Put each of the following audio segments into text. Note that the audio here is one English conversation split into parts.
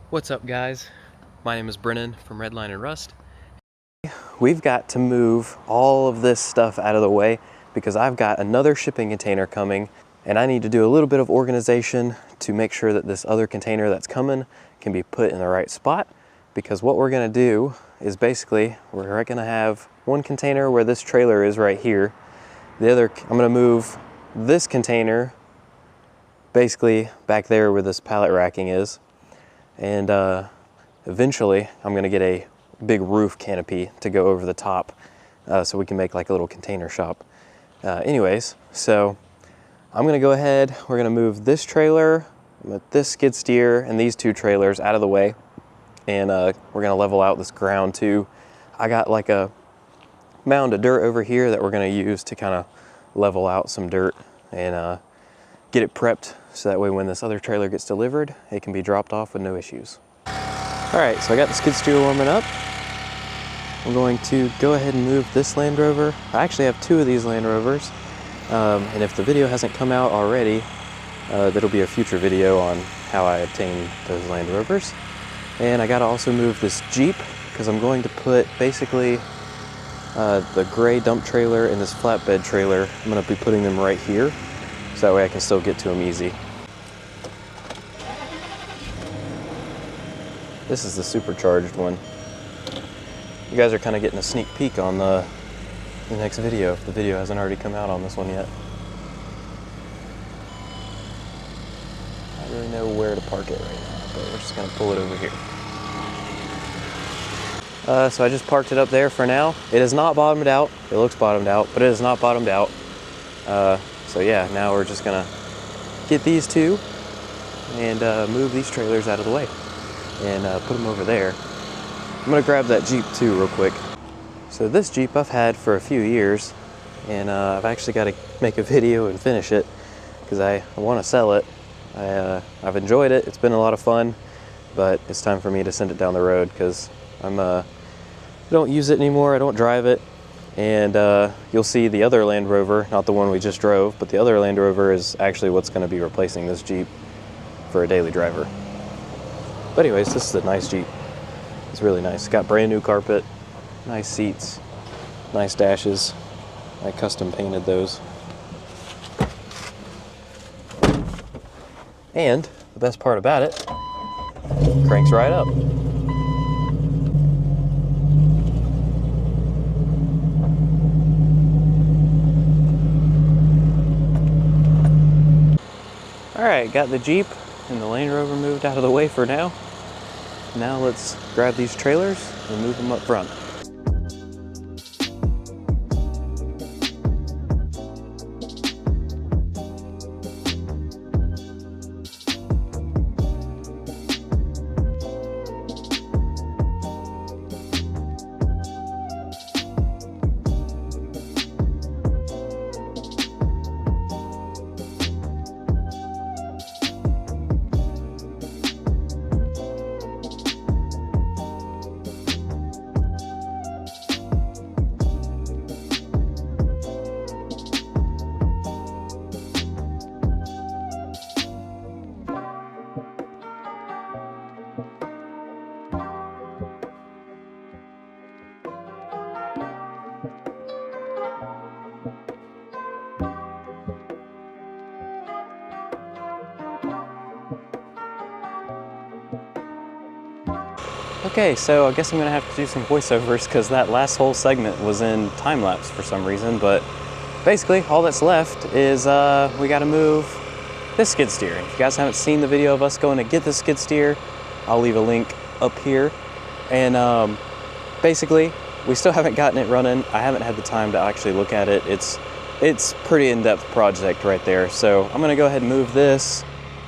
What's up, guys? My name is Brennan from Redline and Rust. We've got to move all of this stuff out of the way because I've got another shipping container coming and I need to do a little bit of organization to make sure that this other container that's coming can be put in the right spot. Because what we're gonna do is basically, we're gonna have one container where this trailer is right here. The other, I'm gonna move this container basically back there where this pallet racking is. And eventually I'm gonna get a big roof canopy to go over the top so we can make like a little container shop. Anyways, so I'm gonna go ahead, we're gonna move this trailer, this skid steer, and these two trailers out of the way. And we're gonna level out this ground too. I got like a mound of dirt over here that we're gonna use to kind of level out some dirt and get it prepped so that way when this other trailer gets delivered, it can be dropped off with no issues. All right, so I got the skid steer warming up. I'm going to go ahead and move this Land Rover. I actually have two of these Land Rovers. And if the video hasn't come out already, that'll be a future video on how I obtained those Land Rovers. And I gotta also move this Jeep because I'm going to put basically the gray dump trailer and this flatbed trailer, I'm gonna be putting them right here. So that way I can still get to them easy. This is the supercharged one. You guys are kind of getting a sneak peek on the next video, if the video hasn't already come out on this one yet. I don't really know where to park it right now, but we're just gonna pull it over here. So I just parked it up there for now. It is not bottomed out. It looks bottomed out, but it is not bottomed out. So yeah, now we're just gonna get these two and move these trailers out of the way and put them over there. I'm gonna grab that Jeep too real quick. So this Jeep I've had for a few years and I've actually got to make a video and finish it because I want to sell it. I've enjoyed it, it's been a lot of fun, but it's time for me to send it down the road because I don't use it anymore, I don't drive it. And you'll see the other Land Rover, not the one we just drove, but the other Land Rover is actually what's going to be replacing this Jeep for a daily driver. But anyways, this is a nice Jeep. It's really nice. It's got brand new carpet, nice seats, nice dashes. I custom painted those. And the best part about it, cranks right up. Alright, got the Jeep and the Land Rover moved out of the way for now. Now let's grab these trailers and move them up front. Okay, so I guess I'm gonna have to do some voiceovers because that last whole segment was in time-lapse for some reason, but basically all that's left is we gotta move this skid steer. If you guys haven't seen the video of us going to get the skid steer, I'll leave a link up here. And basically, we still haven't gotten it running. I haven't had the time to actually look at it. It's pretty in-depth project right there. So I'm gonna go ahead and move this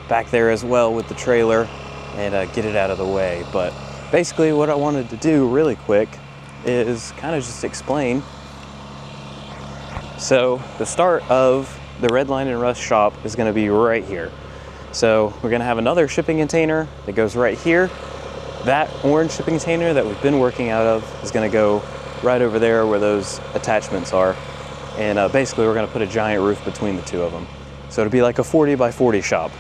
back there as well with the trailer and get it out of the way. But basically what I wanted to do really quick is kind of just explain. So the start of the Redline and Rust shop is gonna be right here. So we're gonna have another shipping container that goes right here. That orange shipping container that we've been working out of is gonna go right over there where those attachments are. And basically we're gonna put a giant roof between the two of them. So it'll be like a 40 by 40 shop,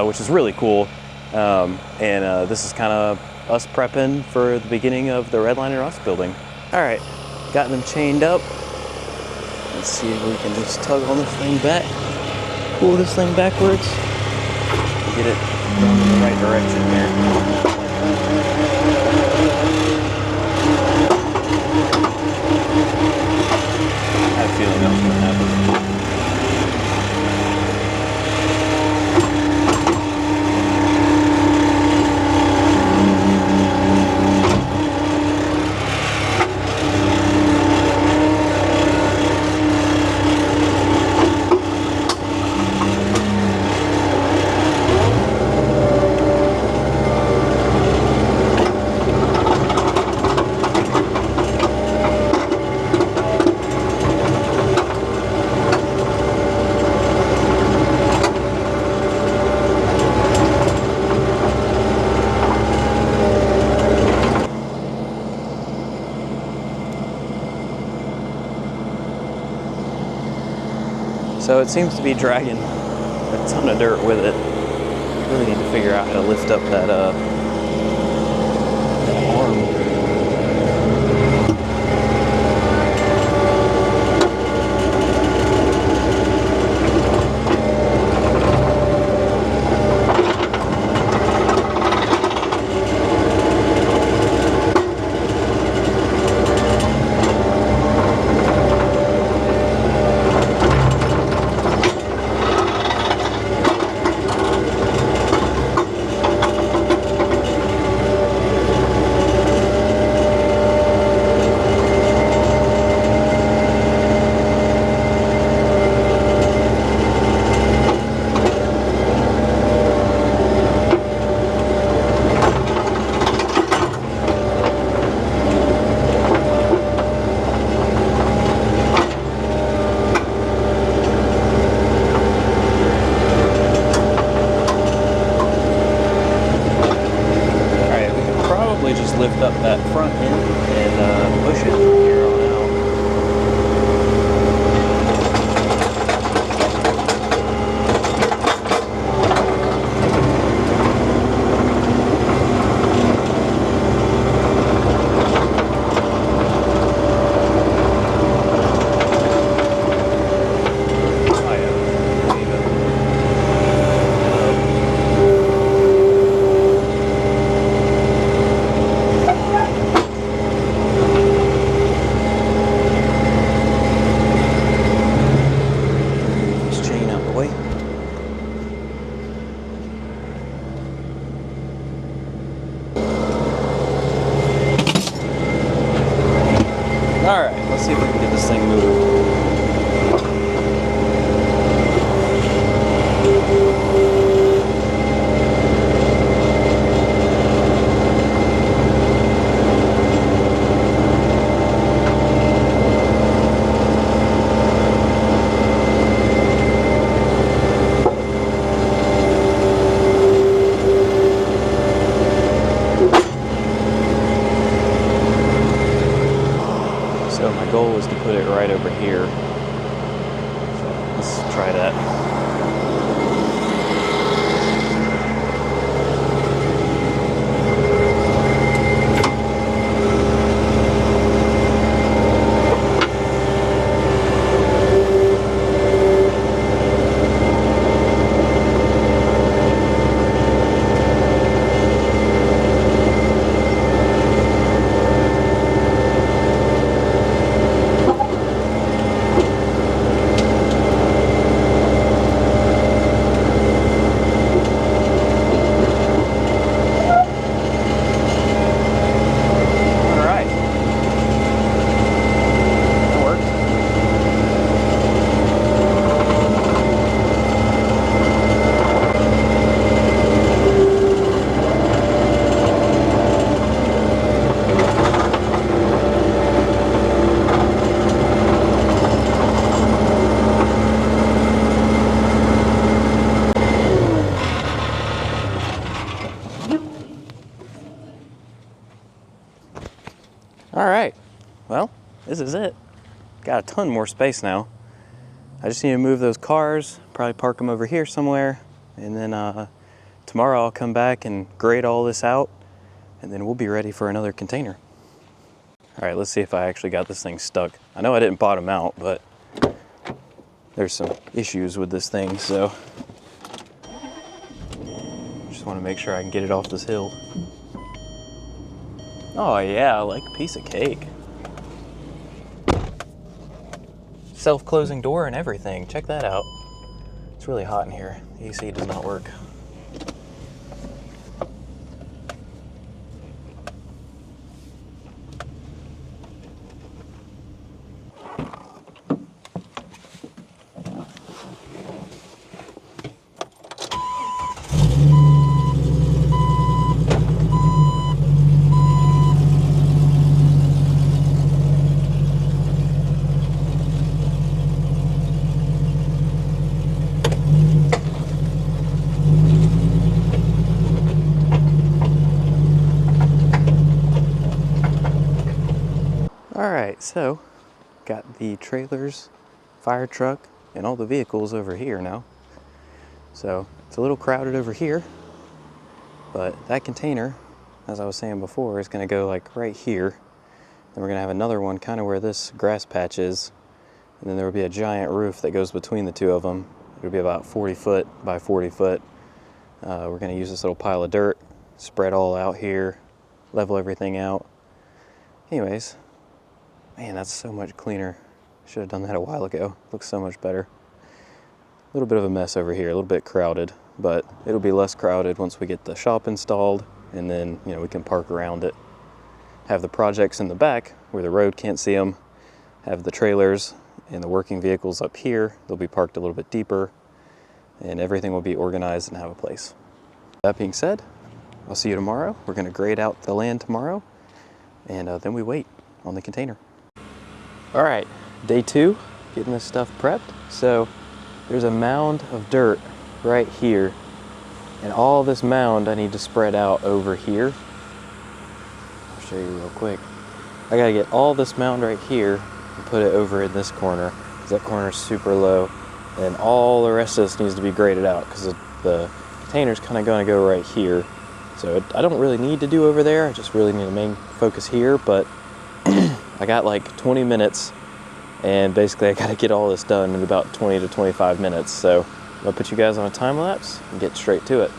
which is really cool. This is kind of us prepping for the beginning of the Redline and Rust building. All right, got them chained up. Let's see if we can just tug on this thing back, pull this thing backwards, get it going in the right direction here. I had a feeling that was going to happen. So it seems to be dragging a ton of dirt with it. I really need to figure out how to lift up that arm. Lift up that front end and push it from here on out. Alright, let's see if we can get this thing moved. So my goal is to put it right over here. So let's try that. All right, well, this is it. Got a ton more space now. I just need to move those cars, probably park them over here somewhere, and then tomorrow I'll come back and grade all this out, and then we'll be ready for another container. All right, let's see if I actually got this thing stuck. I know I didn't bottom out, but there's some issues with this thing, so just want to make sure I can get it off this hill. Oh yeah, like a piece of cake. Self-closing door and everything. Check that out. It's really hot in here. The AC does not work. Alright, so got the trailers, fire truck, and all the vehicles over here now. So it's a little crowded over here, but that container, as I was saying before, is going to go like right here. Then we're going to have another one kind of where this grass patch is, and then there will be a giant roof that goes between the two of them. It'll be about 40 foot by 40 foot. We're going to use this little pile of dirt, spread all out here, level everything out. Anyways, man, that's so much cleaner. Should have done that a while ago. Looks so much better. A little bit of a mess over here, a little bit crowded, but it'll be less crowded once we get the shop installed, and then, you know, we can park around it. Have the projects in the back where the road can't see them. Have the trailers and the working vehicles up here. They'll be parked a little bit deeper, and everything will be organized and have a place. That being said, I'll see you tomorrow. We're going to grade out the land tomorrow, and then we wait on the container. All right, day 2, getting this stuff prepped. So there's a mound of dirt right here, and all this mound I need to spread out over here. I'll show you real quick. I gotta get all this mound right here and put it over in this corner, because that corner is super low, and all the rest of this needs to be graded out because the container's kind of going to go right here. So I don't really need to do over there. I just really need to main focus here, but I got like 20 minutes, and basically I got to get all this done in about 20 to 25 minutes. So I'm going to put you guys on a time lapse and get straight to it.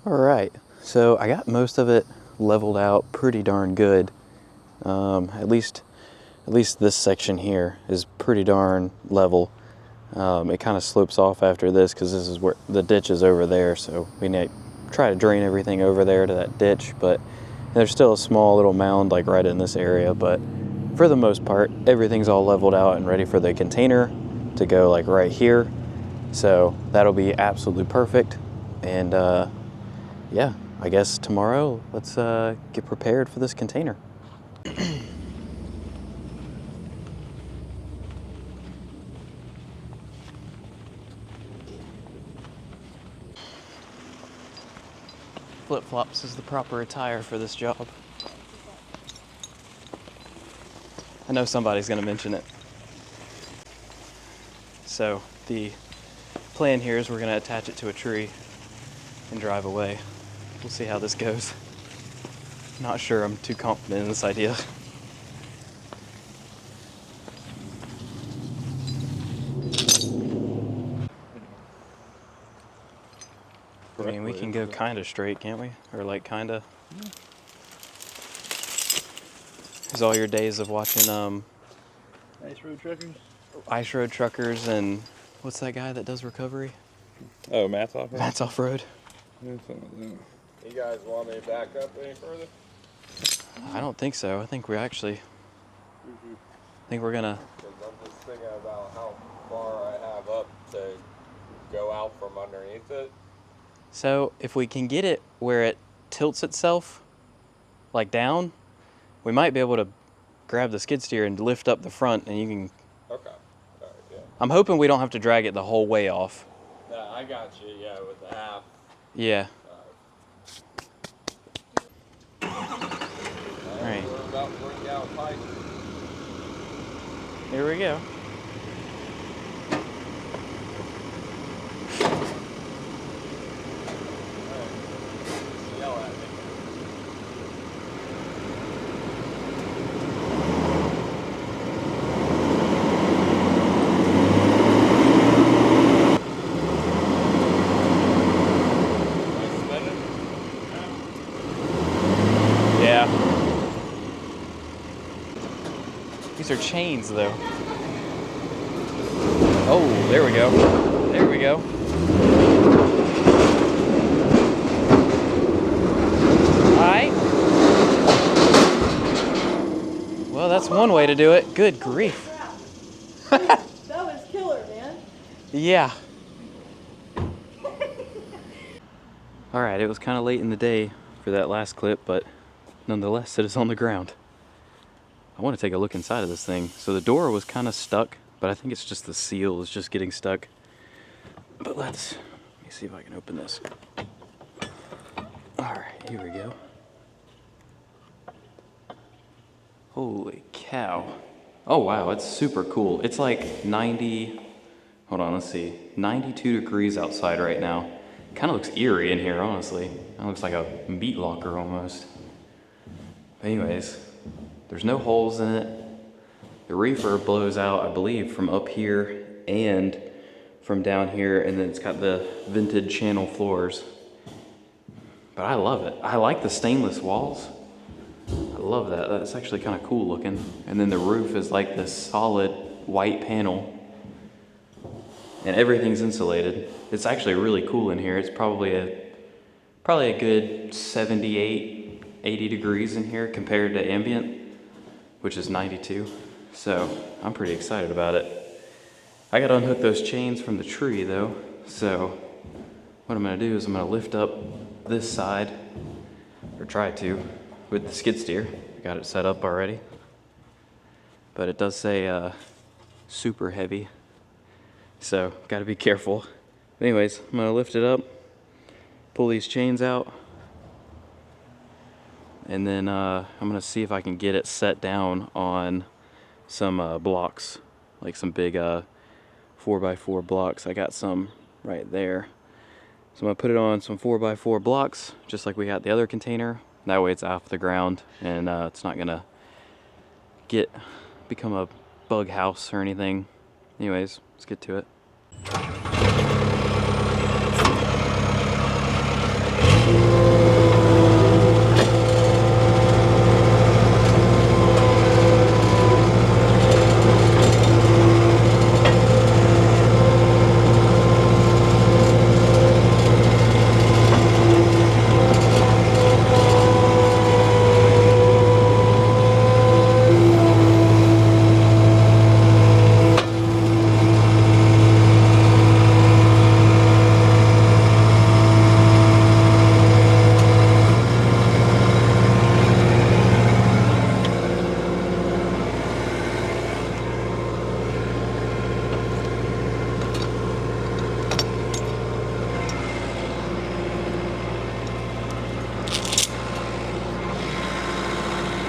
Alright, so I got most of it leveled out pretty darn good. At least this section here is pretty darn level. It kind of slopes off after this because this is where the ditch is over there, so we need to try to drain everything over there to that ditch, but there's still a small little mound like right in this area, but for the most part everything's all leveled out and ready for the container to go like right here. So that'll be absolutely perfect, and yeah, I guess tomorrow let's get prepared for this container. Flip-flops is the proper attire for this job. I know somebody's gonna mention it. So the plan here is we're gonna attach it to a tree and drive away. We'll see how this goes. Not sure I'm too confident in this idea. I mean, we can go kind of straight, can't we? Or like kind of. Is all your days of watching Ice Road Truckers? Ice Road Truckers and what's that guy that does recovery? Oh, Matt's Off-Road? Matt's Off-Road. Yeah, something like that. You guys want me to back up any further? I don't think so. I think we're actually, I think we're gonna. Because I'm just thinking about how far I have up to go out from underneath it. So if we can get it where it tilts itself, like down, we might be able to grab the skid steer and lift up the front, and you can. Okay. All right, yeah. I'm hoping we don't have to drag it the whole way off. Yeah, I got you. Yeah, with the half. Yeah. All right. We're about to bring down pipe. Here we go. Yell at me. Yeah. These are chains, though. Oh, there we go. There we go. Alright. Well, that's one way to do it. Good grief. That was killer, man. Yeah. Alright, it was kind of late in the day for that last clip, but nonetheless, it is on the ground. I want to take a look inside of this thing. So the door was kind of stuck, but I think it's just the seal is just getting stuck. But let me see if I can open this. Alright, here we go. Holy cow. Oh wow, it's super cool. It's like 90, hold on, let's see, 92 degrees outside right now. Kind of looks eerie in here, honestly. It looks like a meat locker almost. Anyways, there's no holes in it. The reefer blows out, I believe, from up here and from down here, and then it's got the vented channel floors. But I love it. I like the stainless walls. I love that. That's actually kind of cool looking. And then the roof is like this solid white panel. And everything's insulated. It's actually really cool in here. It's probably a good 78, 80 degrees in here compared to ambient, which is 92. So I'm pretty excited about it. I gotta unhook those chains from the tree though. So what I'm gonna do is I'm gonna lift up this side, or try to, with the skid steer. I got it set up already. But it does say super heavy. So gotta be careful. Anyways, I'm gonna lift it up, pull these chains out, and then I'm gonna see if I can get it set down on some blocks, like some big 4x4 blocks. I got some right there. So I'm gonna put it on some 4x4 blocks, just like we got the other container. That way it's off the ground and it's not gonna become a bug house or anything. Anyways, let's get to it.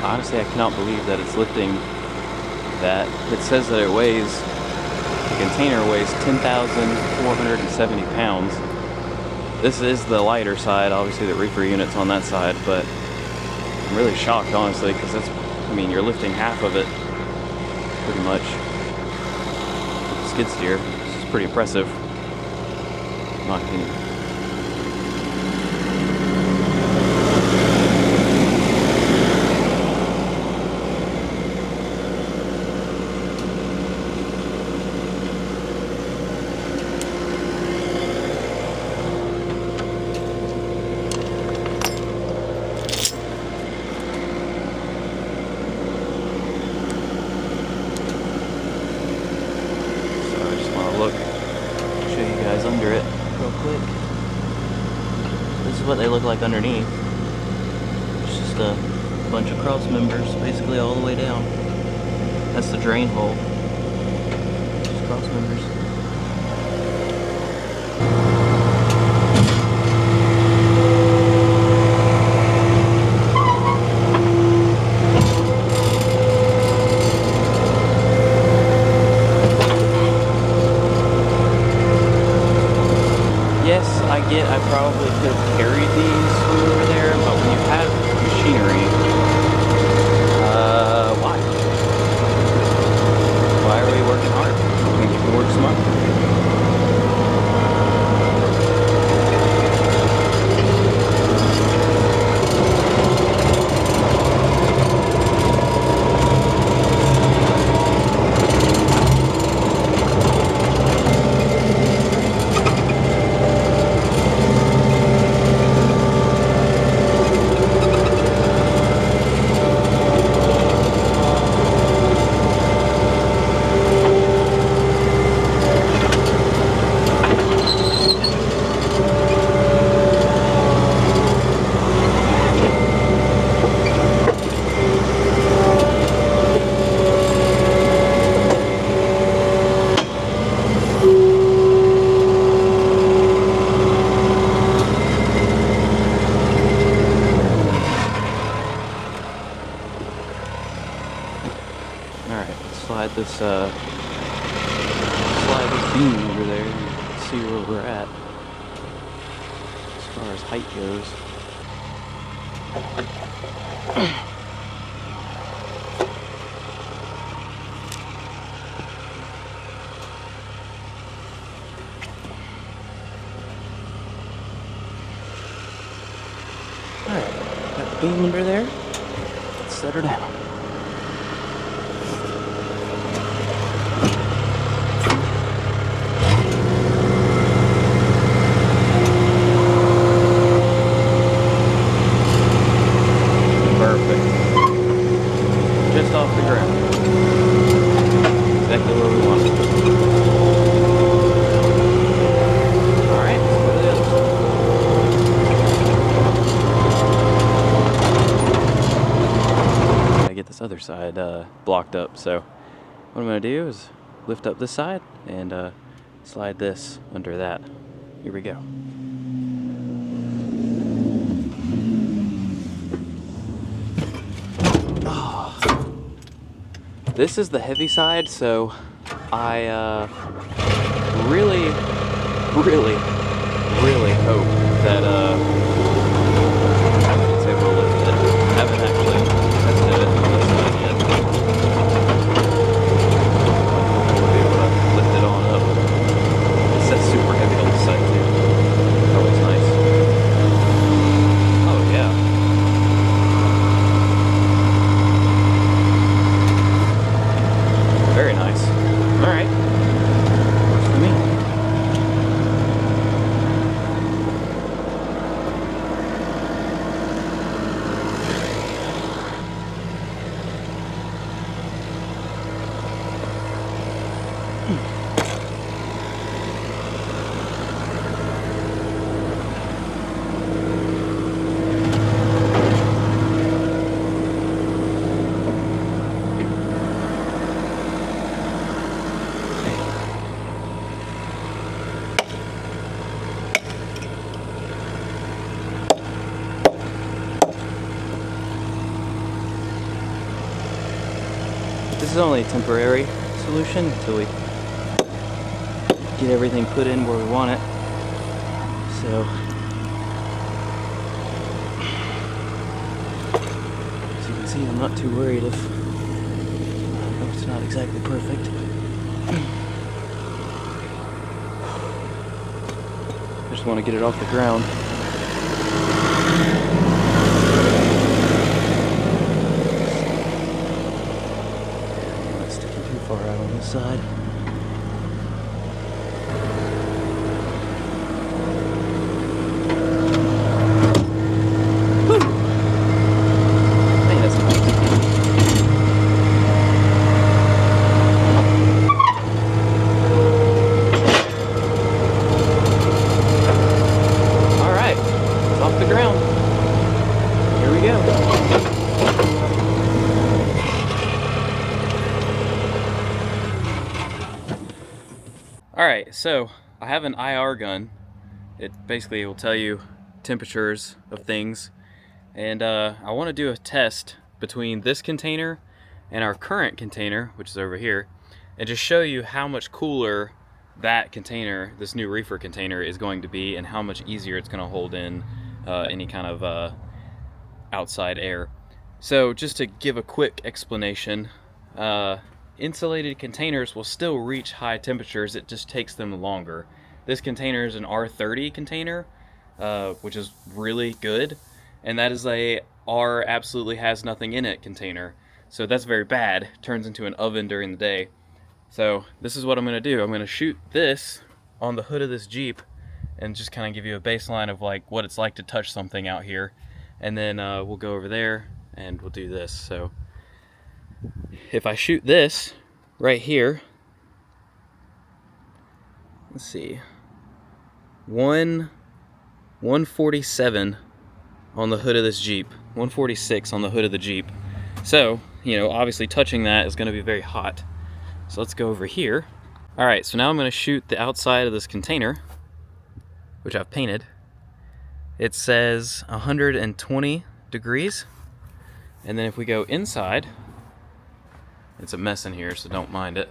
Honestly, I cannot believe that it's lifting that. It says that it weighs, the container weighs 10,470 pounds. This is the lighter side, obviously the reefer unit's on that side, but I'm really shocked, honestly, because that's, I mean, you're lifting half of it, pretty much, with the skid steer. This is pretty impressive, in my opinion. Oh look, I'll show you guys under it real quick. This is what they look like underneath. It's just a bunch of cross members basically all the way down. That's the drain hole. Just cross members. Yes, I get I probably could have carried these from over there, but when you have machinery, why? Why are we working hard? We can work smart. Slide this beam over there and see where we're at as far as height goes. Alright, got the beam under there. Let's set her down. Just off the ground. Exactly where we want it. Alright, let's go to the other side. I get this other side blocked up, so what I'm going to do is lift up this side and slide this under that. Here we go. This is the heavy side, so I really hope that it's able to lift it. I haven't actually tested it on this side yet. We'll be able to lift it on up. It says super heavy on this side too. That's always nice. Oh yeah. Very nice. Alright. Works for me. This is only a temporary solution until we get everything put in where we want it. So, as you can see, I'm not too worried if it's not exactly perfect. I just want to get it off the ground. Far out on this side. Woo! Hey, that's nice. Alright, so I have an IR gun. It basically will tell you temperatures of things. And I want to do a test between this container and our current container, which is over here, and just show you how much cooler that container, this new Reefer container, is going to be, and how much easier it's going to hold in any kind of outside air. So just to give a quick explanation, insulated containers will still reach high temperatures, it just takes them longer. This container is an R30 container, which is really good, and that is a R absolutely has nothing in it container. So that's very bad, turns into an oven during the day. So this is what I'm gonna do. I'm gonna shoot this on the hood of this Jeep and just kind of give you a baseline of like what it's like to touch something out here. And then we'll go over there and we'll do this. So if I shoot this right here, let's see, 147 on the hood of this Jeep, 146 on the hood of the Jeep. So, you know, obviously touching that is gonna be very hot. So let's go over here. All right, so now I'm gonna shoot the outside of this container, which I've painted. It says 120 degrees. And then if we go inside, it's a mess in here, so don't mind it.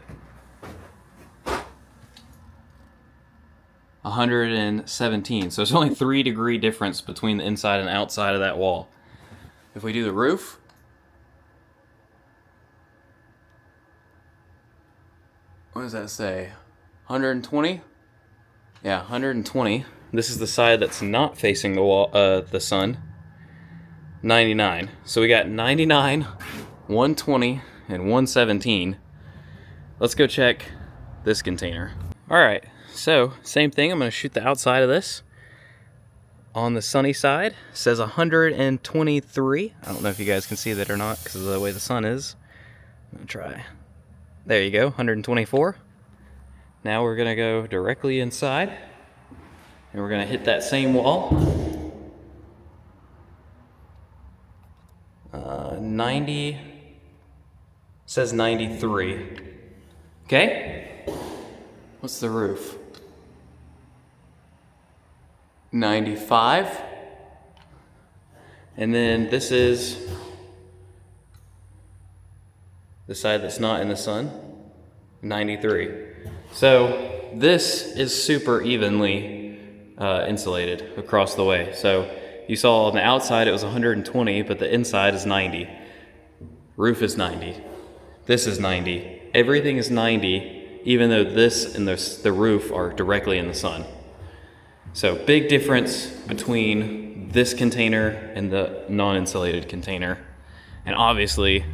117. So it's only 3-degree difference between the inside and outside of that wall. If we do the roof, what does that say? 120? Yeah, 120. This is the side that's not facing the wall, the sun. 99. So we got 99, 120, and 117. Let's go check this container. All right, so same thing. I'm gonna shoot the outside of this. On the sunny side, it says 123. I don't know if you guys can see that or not because of the way the sun is. I'm gonna try. There you go, 124. Now we're gonna go directly inside and we're gonna hit that same wall. 90, says 93. Okay, what's the roof? 95. And then this is the side that's not in the sun, 93. So this is super evenly insulated across the way. So you saw on the outside it was 120, but the inside is 90. Roof is 90. This is 90. Everything is 90, even though this and the roof are directly in the sun. So big difference between this container and the non-insulated container. And obviously,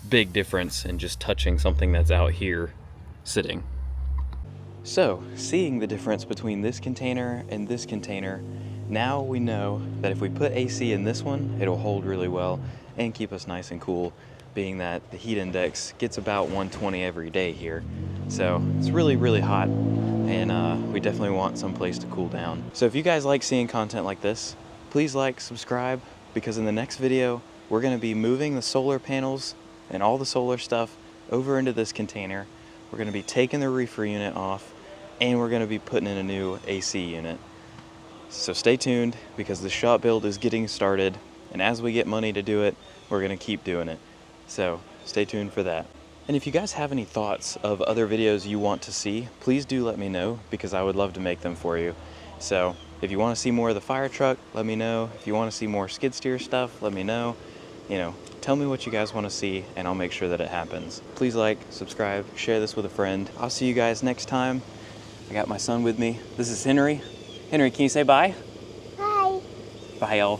big difference in just touching something that's out here sitting. So, seeing the difference between this container and this container, now we know that if we put AC in this one, it'll hold really well and keep us nice and cool, being that the heat index gets about 120 every day here. So it's really, really hot, and we definitely want some place to cool down. So if you guys like seeing content like this, please like, subscribe, because in the next video, we're gonna be moving the solar panels and all the solar stuff over into this container. We're gonna be taking the Reefer unit off, and we're gonna be putting in a new AC unit. So stay tuned, because the shop build is getting started, and as we get money to do it, we're gonna keep doing it. So stay tuned for that. And if you guys have any thoughts of other videos you want to see, please do let me know, because I would love to make them for you. So if you want to see more of the fire truck, let me know. If you want to see more skid steer stuff, let me know. You know, tell me what you guys want to see, and I'll make sure that it happens. Please like, subscribe, share this with a friend. I'll see you guys next time. I got my son with me. This is Henry. Henry, can you say bye? Hi. Bye, y'all.